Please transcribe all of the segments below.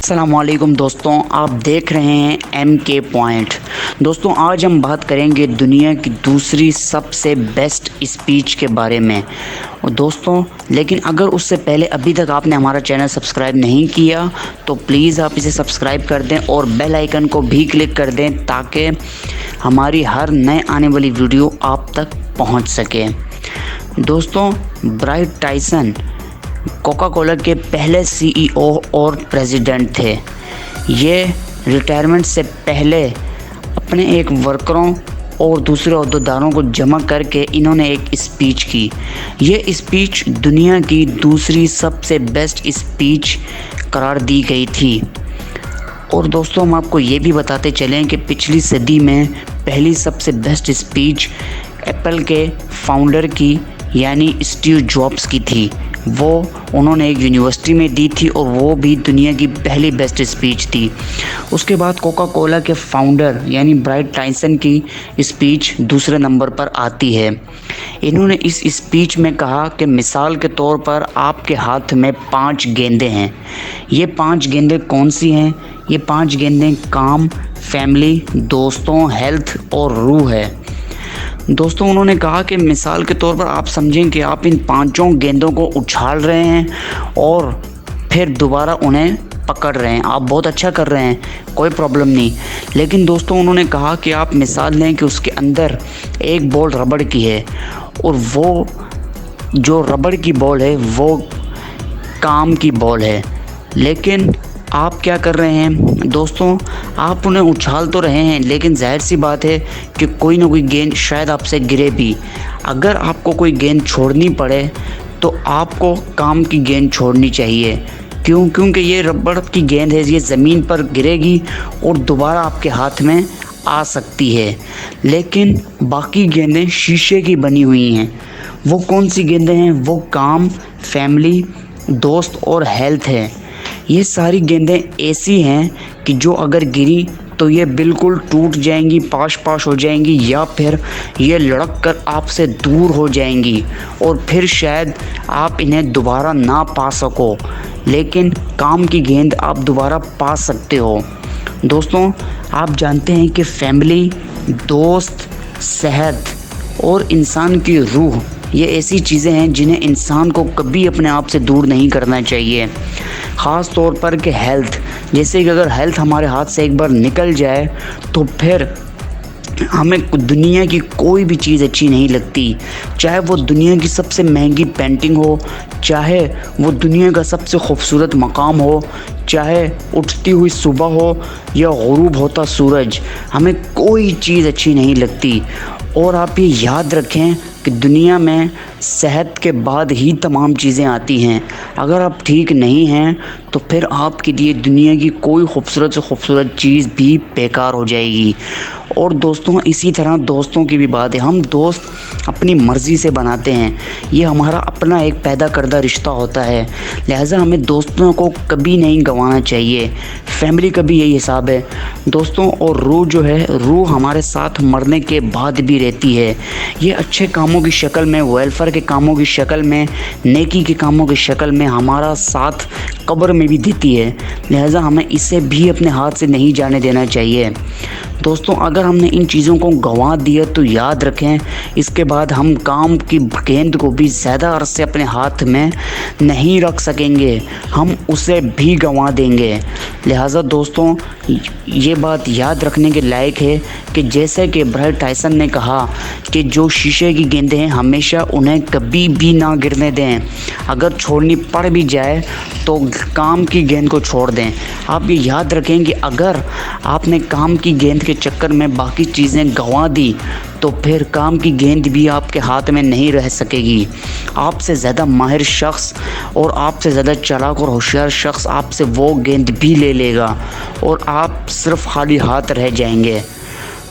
अस्सलाम वालेकुम दोस्तों, आप देख रहे हैं MK पॉइंट। दोस्तों आज हम बात करेंगे दुनिया की दूसरी सबसे बेस्ट स्पीच के बारे में। और दोस्तों लेकिन अगर उससे पहले अभी तक आपने हमारा चैनल सब्सक्राइब नहीं किया तो प्लीज़ आप इसे सब्सक्राइब कर दें और बेल आइकन को भी क्लिक कर दें ताकि हमारी हर नए आने वाली वीडियो आप तक पहुंच सके। दोस्तों ब्राइट टाइसन कोका कोला के पहले CEO और प्रेसिडेंट थे। ये रिटायरमेंट से पहले अपने एक वर्करों और दूसरे अहदेदारों को जमा करके इन्होंने एक स्पीच की। ये स्पीच दुनिया की दूसरी सबसे बेस्ट स्पीच करार दी गई थी। और दोस्तों हम आपको ये भी बताते चलें कि पिछली सदी में पहली सबसे बेस्ट स्पीच एप्पल के फाउंडर की यानी स्टीव जॉब्स की थी। वो उन्होंने एक यूनिवर्सिटी में दी थी और वो भी दुनिया की पहली बेस्ट स्पीच थी। उसके बाद कोका कोला के फाउंडर यानी ब्राइट टाइसन की स्पीच दूसरे नंबर पर आती है। इन्होंने इस स्पीच में कहा कि मिसाल के तौर पर आपके हाथ में 5 गेंदें हैं। ये 5 गेंदें कौन सी हैं? ये 5 गेंदें काम, फैमिली, दोस्तों, हेल्थ और रूह है। दोस्तों उन्होंने कहा कि मिसाल के तौर पर आप समझें कि आप इन 5 गेंदों को उछाल रहे हैं और फिर दोबारा उन्हें पकड़ रहे हैं। आप बहुत अच्छा कर रहे हैं, कोई प्रॉब्लम नहीं। लेकिन दोस्तों उन्होंने कहा कि आप मिसाल लें कि उसके अंदर एक बॉल रबड़ की है और वो जो रबड़ की बॉल है वो काम की बॉल है। लेकिन आप क्या कर रहे हैं दोस्तों? आप उन्हें उछाल तो रहे हैं लेकिन जाहिर सी बात है कि कोई ना कोई गेंद शायद आपसे गिरे भी। अगर आपको कोई गेंद छोड़नी पड़े तो आपको काम की गेंद छोड़नी चाहिए। क्यों? क्योंकि ये रबड़ की गेंद है, ये ज़मीन पर गिरेगी और दोबारा आपके हाथ में आ सकती है। लेकिन बाकी गेंदें शीशे की बनी हुई हैं। वो कौन सी गेंदें हैं? वो काम, फैमिली, दोस्त और हेल्थ है। ये सारी गेंदें ऐसी हैं कि जो अगर गिरी तो ये बिल्कुल टूट जाएंगी, पाश हो जाएंगी या फिर ये लुढ़क कर आपसे दूर हो जाएंगी और फिर शायद आप इन्हें दोबारा ना पा सको। लेकिन काम की गेंद आप दोबारा पा सकते हो। दोस्तों आप जानते हैं कि फैमिली, दोस्त, सेहत और इंसान की रूह ये ऐसी चीज़ें हैं जिन्हें इंसान को कभी अपने आप से दूर नहीं करना चाहिए। ख़ास तौर पर कि हेल्थ, जैसे कि अगर हेल्थ हमारे हाथ से एक बार निकल जाए तो फिर हमें दुनिया की कोई भी चीज़ अच्छी नहीं लगती। चाहे वो दुनिया की सबसे महंगी पेंटिंग हो, चाहे वो दुनिया का सबसे खूबसूरत मकाम हो, चाहे उठती हुई सुबह हो या गुरूब होता सूरज, हमें कोई चीज़ अच्छी नहीं लगती। और आप ये याद रखें कि दुनिया में सेहत के बाद ही तमाम चीज़ें आती हैं। अगर आप ठीक नहीं हैं तो फिर आपके लिए दुनिया की कोई खूबसूरत से खूबसूरत चीज़ भी बेकार हो जाएगी। और दोस्तों इसी तरह दोस्तों की भी बात है। हम दोस्त अपनी मर्ज़ी से बनाते हैं, ये हमारा अपना एक पैदा करदा रिश्ता होता है। लिहाजा हमें दोस्तों को कभी नहीं गंवाना चाहिए। फैमिली का भी यही हिसाब है दोस्तों। और रूह जो है, रूह हमारे साथ मरने के बाद भी रहती है। ये अच्छे कामों की शक्ल में, वेलफेयर के कामों की शक्ल में, नेकी के कामों की शक्ल में हमारा साथ कब्र में भी देती है। लिहाजा हमें इसे भी अपने हाथ से नहीं जाने देना चाहिए। दोस्तों अगर हमने इन चीज़ों को गंवा दिया तो याद रखें इसके बाद हम काम की गेंद को भी ज़्यादा अरसे अपने हाथ में नहीं रख सकेंगे, हम उसे भी गंवा देंगे। लिहाजा दोस्तों ये बात याद रखने के लायक है कि जैसे कि ब्राइट टाइसन ने कहा कि जो शीशे की गेंदें हैं हमेशा उन्हें कभी भी ना गिरने दें। अगर छोड़नी पड़ भी जाए तो काम की गेंद को छोड़ दें। आप ये याद रखें कि अगर आपने काम की गेंद के चक्कर में बाकी चीज़ें गंवा दी तो फिर काम की गेंद भी आपके हाथ में नहीं रह सकेगी। आपसे ज़्यादा माहिर शख्स और आपसे ज़्यादा चालाक और होशियार शख्स आपसे वो गेंद भी ले लेगा और आप सिर्फ खाली हाथ रह जाएंगे।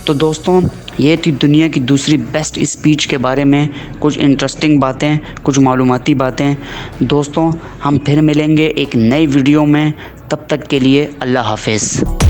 तो दोस्तों ये थी दुनिया की दूसरी बेस्ट स्पीच के बारे में कुछ इंटरेस्टिंग बातें, कुछ मालूमाती बातें। दोस्तों हम फिर मिलेंगे एक नई वीडियो में, तब तक के लिए अल्लाह हाफ़िज़।